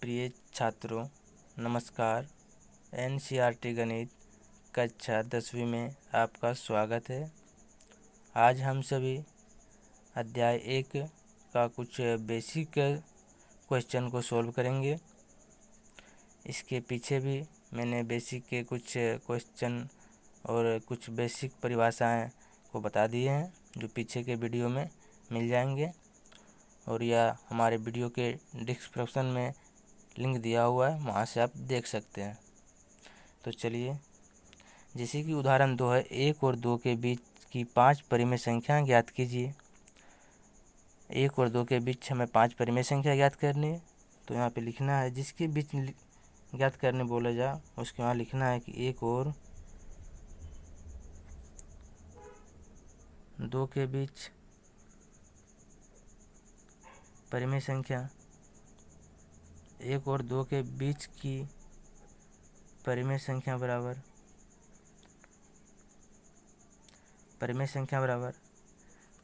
प्रिय छात्रों, नमस्कार। एनसीईआरटी गणित कक्षा 10वीं में आपका स्वागत है। आज हम सभी अध्याय 1 का कुछ बेसिक क्वेश्चन को सॉल्व करेंगे। इसके पीछे भी मैंने बेसिक के कुछ क्वेश्चन और कुछ बेसिक परिभाषाएं को बता दिए हैं, जो पीछे के वीडियो में मिल जाएंगे, और यह हमारे वीडियो के डिस्क्रिप्शन में लिंक दिया हुआ है, वहाँ से आप देख सकते हैं। तो चलिए, जैसे कि उदाहरण 2 है, 1 और 2 के बीच की 5 परिमेय संख्या ज्ञात कीजिए। 1 और 2 के बीच हमें 5 परिमेय संख्या ज्ञात करनी है। तो यहाँ पे लिखना है, जिसके बीच ज्ञात करने बोला जा उसके वहाँ लिखना है कि 1 और 2 के बीच परिमेय संख्या, 1 और 2 के बीच की परिमेय संख्या बराबर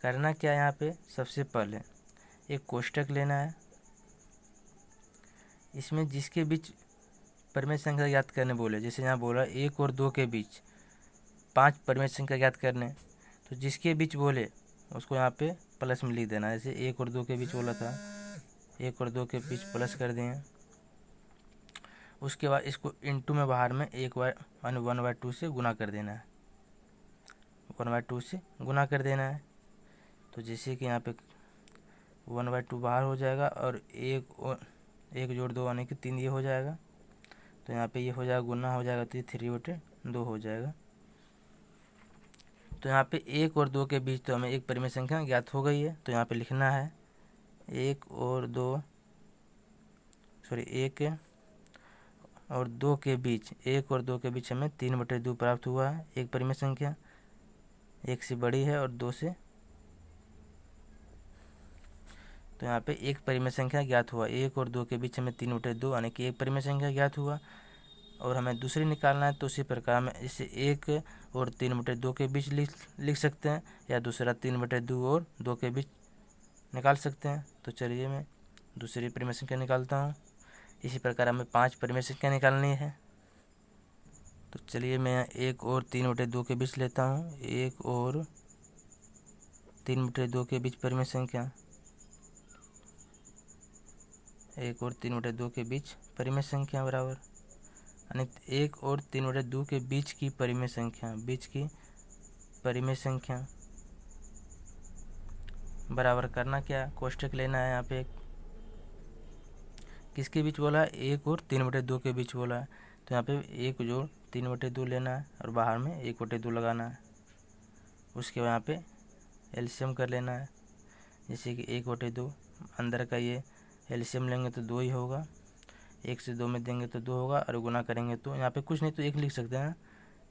करना क्या है। यहाँ पे सबसे पहले एक कोष्टक लेना है। इसमें जिसके बीच परिमेय संख्या ज्ञात करने बोले, जैसे यहाँ बोला 1 और 2 के बीच 5 परिमेय संख्या ज्ञात करने, तो जिसके बीच बोले उसको यहाँ पे प्लस में लिख देना। जैसे 1 और 2 के बीच बोला था, 1 और 2 के बीच प्लस कर दिए। उसके बाद इसको इनटू में बाहर में 1/2 से गुना कर देना है, 1/2 से गुना कर देना है। तो जैसे कि यहाँ पे 1/2 बाहर हो जाएगा और 1 जोड़ 2 यानी कि 3 ये हो जाएगा। तो यहाँ पे ये हो जाएगा, गुना हो जाएगा, तो ये 3/2 हो जाएगा। तो यहाँ पे 1 और 2 के बीच तो हमें एक परिमेय संख्या ज्ञात हो गई है। तो यहाँ पे लिखना है 1 और 2 के बीच, 1 और 2 के बीच हमें 3/2 प्राप्त हुआ है। एक परिमेय संख्या 1 से बड़ी है और 2 से, तो यहाँ पे एक परिमेय संख्या ज्ञात हुआ। 1 और 2 के बीच हमें 3/2 यानी कि एक परिमेय संख्या ज्ञात हुआ, और हमें दूसरी निकालना है। तो उसी प्रकार में इसे 1 और 3/2 के बीच लिख सकते हैं, या दूसरा 3/2 और 2 के बीच निकाल सकते हैं। तो चलिए मैं दूसरी परिमेय संख्या निकालता हूँ। इसी प्रकार हमें 5 परिमेय संख्या निकालनी है। तो चलिए मैं 1 और 3/2 के बीच लेता हूँ। 1 और 3/2 के बीच परिमेय संख्या, 1 और 3/2 के बीच परिमेय संख्या बराबर, यानी 1 और 3/2 के बीच की परिमेय संख्या बराबर करना क्या, कोष्टक लेना है। यहाँ पे किसके बीच बोला है, 1 और 3/2 के बीच बोला है। तो यहाँ पे 1 जोड़ 3/2 लेना है और बाहर में 1/2 लगाना है। उसके बाद यहाँ पे एलसीएम कर लेना है। जैसे कि 1/2 अंदर का, ये एलसीएम लेंगे तो 2 ही होगा, 1 से 2 में देंगे तो 2 होगा, और गुना करेंगे तो यहाँ पे कुछ नहीं तो 1 लिख सकते हैं।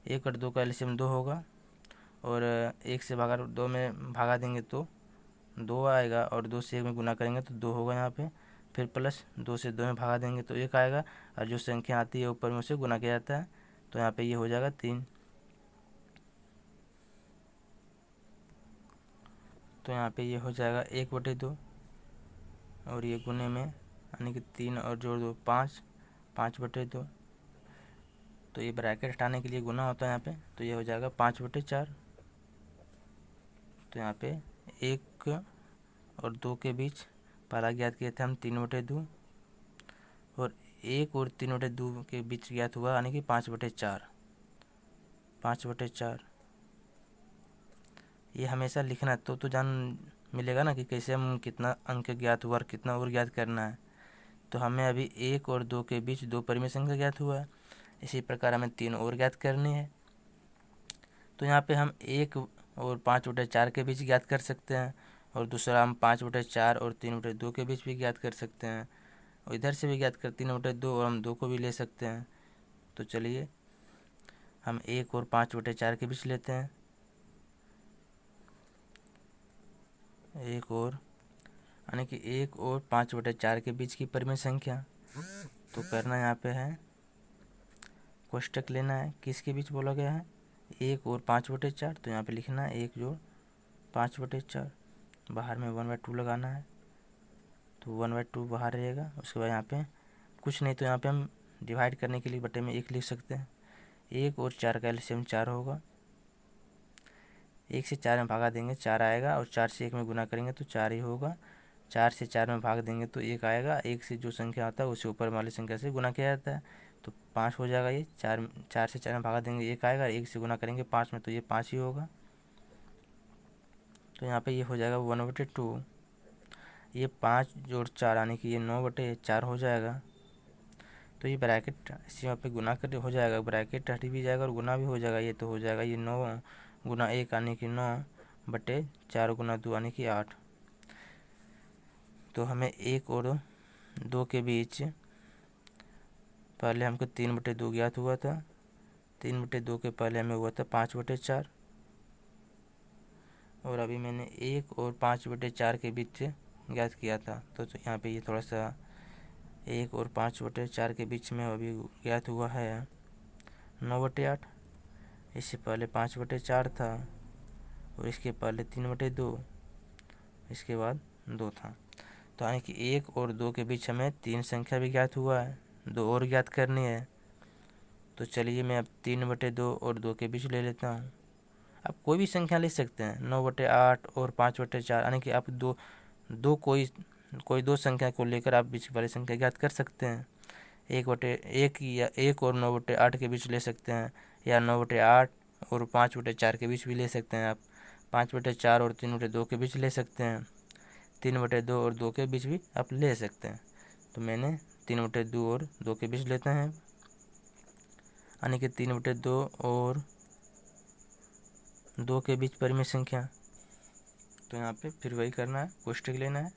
1 और 2 का एलसीएम 2 होगा, और 1 से 2 में भागा देंगे तो 2 आएगा, और 2 से 1 में गुना करेंगे तो 2 होगा यहाँ पे। फिर प्लस 2 से 2 में भागा देंगे तो 1 आएगा, और जो संख्या आती है ऊपर में उसे गुना किया जाता है। तो यहाँ पे ये हो जाएगा 3। तो यहाँ पे ये हो जाएगा 1/2, और ये गुने में यानी कि 3 और जोड़ 2 5/2। तो ये ब्रैकेट हटाने के लिए गुना होता है यहाँ पे, तो ये हो जाएगा 5/4। तो यहाँ पे 1 और 2 के बीच पहला ज्ञात किए थे हम 3/2, और 1 और 3/2 के बीच ज्ञात हुआ यानी कि 5/4। ये हमेशा लिखना है, तो जान मिलेगा ना कि कैसे हम कितना अंक ज्ञात हुआ और कितना और ज्ञात करना है। तो हमें अभी 1 और 2 के बीच 2 परिमेय संख्या ज्ञात हुआ है। इसी प्रकार हमें 3 और ज्ञात करनी है। तो यहाँ पे हम 1 और 5/4 के बीच ज्ञात कर सकते हैं, और दूसरा हम 5/4 और 3/2 के बीच भी ज्ञात कर सकते हैं, और इधर से भी ज्ञात कर 3/2, और हम 2 को भी ले सकते हैं। तो चलिए हम 1 और 5/4 के बीच लेते हैं। 1 और यानी कि 1 और 5/4 के बीच की परिमेय संख्या, तो करना यहाँ पे है कोष्टक लेना है। किसके बीच बोला गया है, 1 और 5/4। तो यहाँ पे लिखना है 1 जोड़ 5/4, बाहर में 1/2 लगाना है, तो 1/2 बाहर रहेगा। उसके बाद यहाँ पे कुछ नहीं तो यहाँ पे हम डिवाइड करने के लिए बटे में 1 लिख सकते हैं। 1 और 4 का एलसीएम 4 होगा। 1 से 4 में भागा देंगे 4 आएगा, और 4 से 1 में गुना करेंगे तो 4 ही होगा। 4 से 4 में भाग देंगे तो 1 आएगा। 1 से जो संख्या आता है उसे ऊपर वाली संख्या से गुना किया जाता है, तो 5 हो जाएगा। ये 4 से 4 में भागा देंगे 1 आएगा, 1 से गुना करेंगे 5 में तो ये 5 ही होगा। तो यहाँ पे ये हो जाएगा 1/2। ये 5 जोड़ 4 यानी कि ये 9/4 हो जाएगा। तो ये ब्रैकेट इसी पे गुना कर हो जाएगा, ब्रैकेट हट भी जाएगा और गुना भी हो जाएगा। ये तो हो जाएगा ये 9 गुना 1 यानी कि 9/4 गुना 2 यानी कि 8। तो हमें 1 और 2 के बीच पहले हमको 3/2 ज्ञात हुआ था। 3/2 के पहले हमें हुआ था 5/4, और अभी मैंने 1 और 5/4 के बीच ज्ञात किया था। तो यहाँ पे ये थोड़ा सा 1 और 5/4 के बीच में अभी ज्ञात हुआ है 9/8। इससे पहले 5/4 था, और इसके पहले 3/2, इसके बाद 2 था। तो यानी कि 1 और 2 के बीच हमें 3 संख्या भी ज्ञात हुआ है, 2 और ज्ञात करनी है। तो चलिए मैं अब 3/2 और 2 के बीच ले लेता हूँ। आप कोई भी संख्या ले सकते हैं, 9/8 और 5/4, यानी कि आप दो कोई 2 संख्या को लेकर आप बीच वाली संख्या ज्ञात कर सकते हैं। 1/1 या 1 और 9/8 के बीच ले सकते हैं, या 9/8 और 5/4 के बीच भी ले सकते हैं। आप 5/4 और 3/2 के बीच ले सकते हैं। 3/2 और 2 के बीच भी आप ले सकते हैं। तो मैंने 3/2 और 2 के बीच लेते हैं, यानी कि 3/2 और 2 के बीच परिमेय संख्या। तो यहाँ पे फिर वही करना है, कोष्टक लेना है।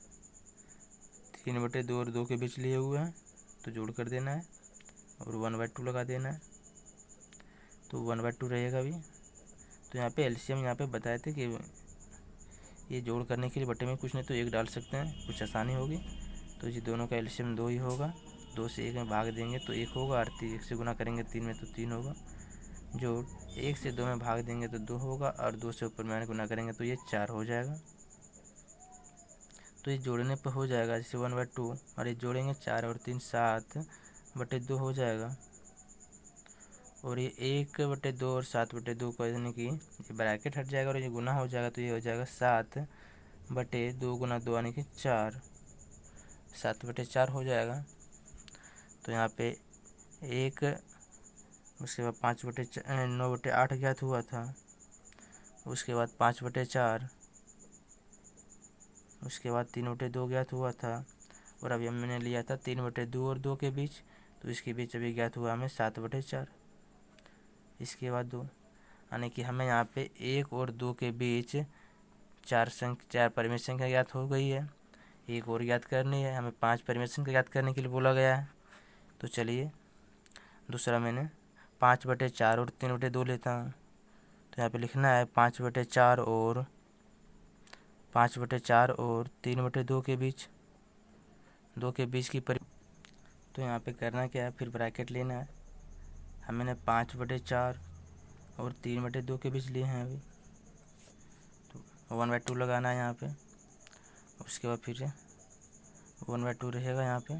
3/2 और 2 के बीच लिए हुए हैं तो जोड़ कर देना है, और 1/2 लगा देना है, तो 1/2 रहेगा अभी। तो यहाँ पे एलसीएम यहाँ पे बताए थे कि ये जोड़ करने के लिए बटे में कुछ नहीं तो 1 डाल सकते हैं, कुछ आसानी होगी। तो ये दोनों का एलसीएम 2 ही होगा। 2 से 1 में भाग देंगे तो 1 होगा, और 1 से गुना करेंगे 3 में तो 3 होगा। जोड़ 1 से 2 में भाग देंगे तो 2 होगा, और 2 से ऊपर में गुना करेंगे तो ये 4 हो जाएगा। तो ये जोड़ने पर हो जाएगा जैसे 1/2, और ये जोड़ेंगे 4 और 3 7/2 हो जाएगा। और ये 1/2 और 7/2 को यानी कि ये ब्रैकेट हट जाएगा और ये गुना हो जाएगा, तो ये हो जाएगा 7/2 गुना 2 यानी कि 4, 7/4 हो जाएगा। तो यहाँ पे 1, उसके बाद 9/8 ज्ञात हुआ था, उसके बाद 5/4, उसके बाद 3/2 ज्ञात हुआ था, और अभी हमने लिया था 3/2 और 2 के बीच, तो इसके बीच अभी ज्ञात हुआ हमें 7/4, इसके बाद 2, यानी कि हमें यहाँ पे 1 और 2 के बीच 4 परिमेय संख्या ज्ञात हो गई है। 1 और ज्ञात करनी है, हमें 5 परिमेय संख्या ज्ञात करने के लिए बोला गया है। तो चलिए दूसरा मैंने 5/4 और 3/2 लेता हूँ। तो यहाँ पे लिखना है 5/4 और 3/2 के बीच, 2 के बीच की तो यहाँ पे करना क्या है, फिर ब्रैकेट लेना है। हमने 5/4 और 3/2 के बीच लिए हैं अभी, तो 1/2 लगाना है यहाँ पे। उसके बाद फिर 1/2 रहेगा यहाँ पे।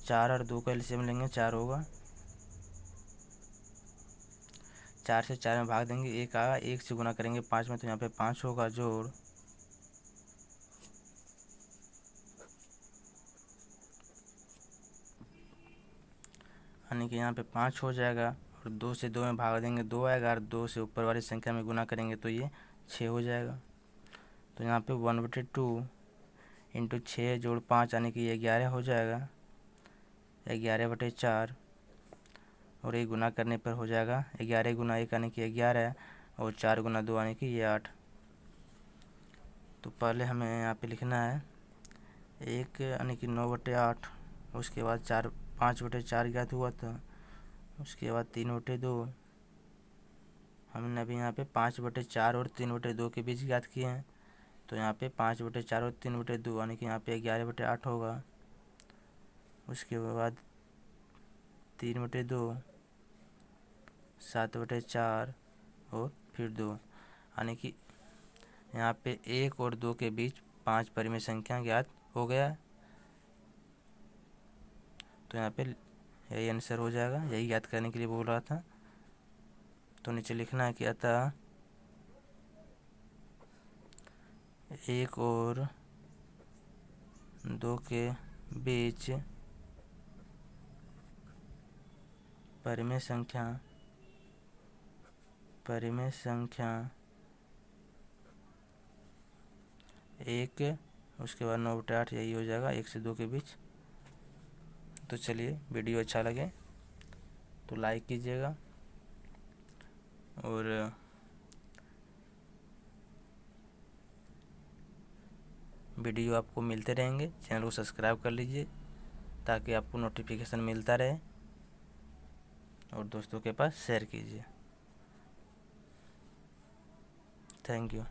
4 और 2 का एलसीएम लेंगे, 4 होगा। 4 से 4 में भाग देंगे 1 आएगा, 1 से गुना करेंगे 5 में तो यहाँ पे 5 होगा। जोड़ 5 हो जाएगा, और 2 से 2 में भाग देंगे 2 आएगा, और 2 से ऊपर वाली संख्या में गुना करेंगे तो ये 6 हो जाएगा। तो यहाँ पे 1/2 इंटू 6 जोड़ 5 यानी कि 11 हो जाएगा। 11/4, और ये गुना करने पर हो जाएगा 11 गुना 1 यानी कि 11, और 4 गुना 2 यानी कि ये 8। तो पहले हमें यहाँ पे लिखना है 1 यानी कि 9/8, उसके बाद 5/4 ज्ञात हुआ था, उसके बाद 3/2। हमने अभी यहाँ पे 5/4 और 3/2 के बीच ज्ञात किए हैं, तो यहाँ पे 5/4 और 3/2 यानी कि यहाँ पे 11/8 होगा। उसके बाद 3/2, 7/4 और फिर 2, यानी कि यहाँ पे 1 और 2 के बीच 5 परिमेय संख्या ज्ञात हो गया है। तो यहाँ पे यही आंसर हो जाएगा, यही याद करने के लिए बोल रहा था। तो नीचे लिखना है कि अतः 1 और 2 के बीच परिमेय संख्या 1, उसके बाद 9/8 यही हो जाएगा 1 से 2 के बीच। तो चलिए, वीडियो अच्छा लगे तो लाइक कीजिएगा और वीडियो आपको मिलते रहेंगे। चैनल को सब्सक्राइब कर लीजिए ताकि आपको नोटिफिकेशन मिलता रहे, और दोस्तों के पास शेयर कीजिए। Thank you.